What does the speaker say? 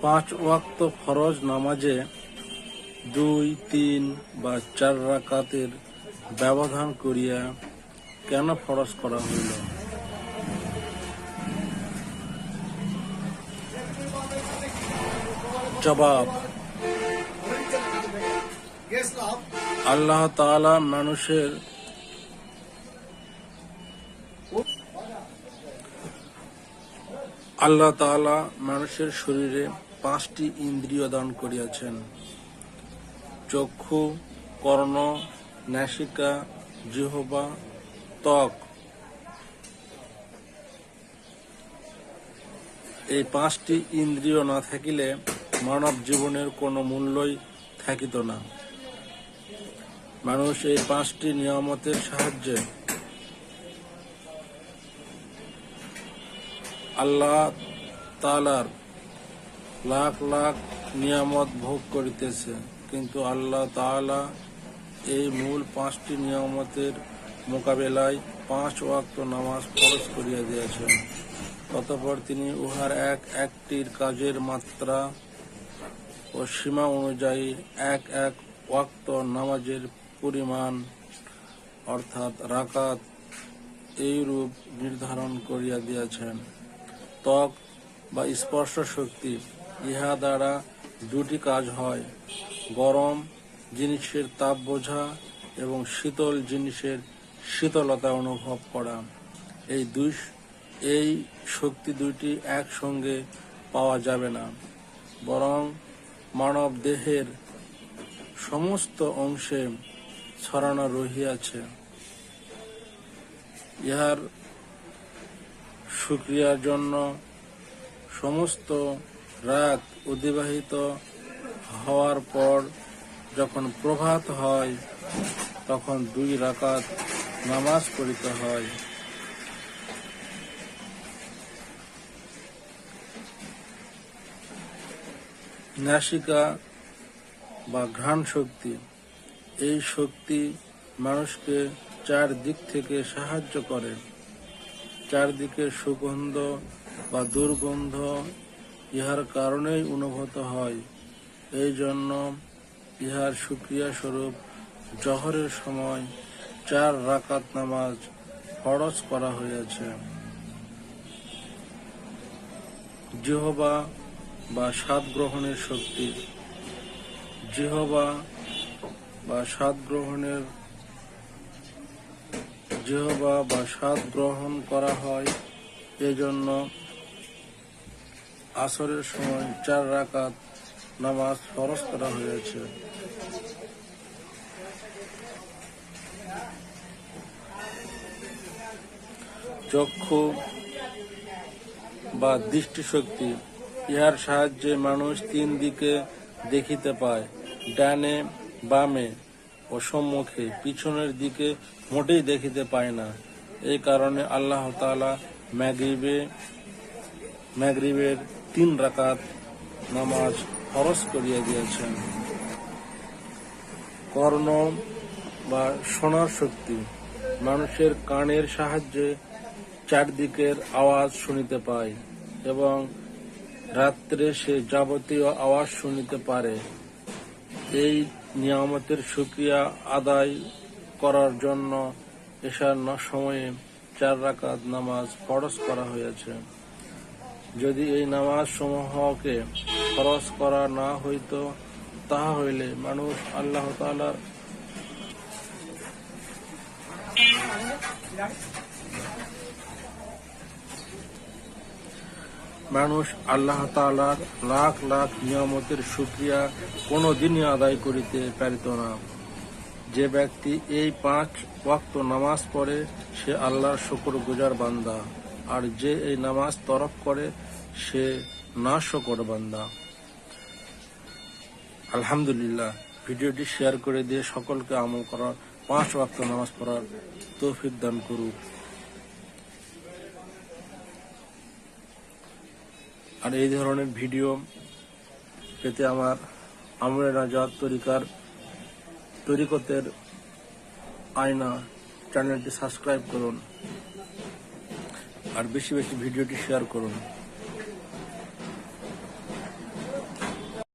পাঁচ ওয়াক্ত ফরজ নামাজে 2, 3 বা 4 রাকাতের ব্যবধান করিয়া কেন ফরজ করা হইল? জবাব: আল্লাহ তাআলা মানুষের শরীরে 5টি ইন্দ্রিয় দান করিয়াছেন: চক্ষু, কর্ণ, নাসিকা, জিহ্বা, ত্বক। এই 5টি ইন্দ্রিয় না থাকিলে মানব জীবনের কোনো মূল্যই থাকিত না। মানুষ এই 5টি নিয়ামতের সাহায্যে আল্লাহ তাআলার লাখ লাখ নিয়ামত ভোগ করিতেছে, কিন্তু আল্লাহ তাআলা এই মূল 5টি নিয়ামতের মোকাবেলায় 5 ওয়াক্ত নামাজ ফরজ করিয়া দিয়েছেন। অতঃপর তিনি উহার এক একটির কাজের মাত্রা ও সীমা অনুযায়ী এক এক ওয়াক্ত নামাজের পরিমাণ অর্থাৎ রাকাত এইরূপ নির্ধারণ করিয়া দিয়েছেন: ত্বক বা স্পর্শ শক্তি, ইহা দ্বারা 2টি কাজ হয়: গরম জিনিসের তাপ বোঝা এবং শীতল জিনিসের শীতলতা অনুভব করা। এই শক্তি 2টি একসঙ্গে পাওয়া যাবে না, বরং মানব দেহের সমস্ত অংশে ছড়ানো রহিয়াছে। ইহার শুকরিয়ার জন্য সমস্ত রাত অতিবাহিত হওয়ার পর যখন প্রভাত হয়, তখন 2 রাকাত নামাজ পড়িতে হয়। নাসিকা বা ঘ্রাণ শক্তি, এই শক্তি মানুষকে 4 দিক থেকে সাহায্য করে। চারদিকে সুগন্ধ বা দুর্গন্ধ ইহার কারণেই অনুভূত হয়। এই জন্য ইহার শুকরিয়া স্বরূপ জোহরের সময় 4 রাকাত নামাজ ফরজ করা হইয়াছে। জিহ্বা বা স্বাদ গ্রহণের শক্তি, জিহ্বা বা স্বাদ গ্রহণ করা হয়। এজন্য আসরের সময় 4 রাকাত নামাজ ফরজ করা হয়েছে। চক্ষু বা দৃষ্টিশক্তি, ইহার সাহায্যে মানুষ 3 দিকে দেখিতে পায়: ডানে, বামে ও সম্মুখে। পিছনের দিকে মোটেই দেখিতে পায় না। এই কারণে আল্লাহ তাআলা মাগরিবের 3 রাকাত নামাজ ফরজ করিয়া দিয়েছেন। কর্ণ বা শোনার শক্তি, মানুষের কানের সাহায্যে চারদিকের আওয়াজ শুনিতে পায় এবং রাত্রে সে যাবতীয় আওয়াজ শুনিতে পারে। এই নিয়ামতের শুকরিয়া আদায় করার জন্য এশার সময়ে 4 রাকাত নামাজ ফরজ করা হয়েছে। যদি এই নামাজ সমূহকে ফরজ করা না হইত, তাহা হইলে মানুষ আল্লাহ তাআলার লাখ লাখ নিয়ামতের শুকরিয়া কোনদিনই আদায় করিতে পারিত না। যে ব্যক্তি এই 5 ওয়াক্ত নামাজ পড়ে, সে আল্লাহর শুকরগুজার বান্দা, আর যে এই নামাজ তরক করে, সে নাশকর বান্দা। আলহামদুলিল্লাহ, ভিডিওটি শেয়ার করে দিয়ে সকলকে আমল করার, 5 ওয়াক্ত নামাজ পড়ার তৌফিক দান করুক। আর এই ধরনের ভিডিও পেতে আমার আমরে নাজাত তরিকতের আয়না চ্যানেলটি সাবস্ক্রাইব করুন আর বেশি বেশি ভিডিওটি শেয়ার করুন।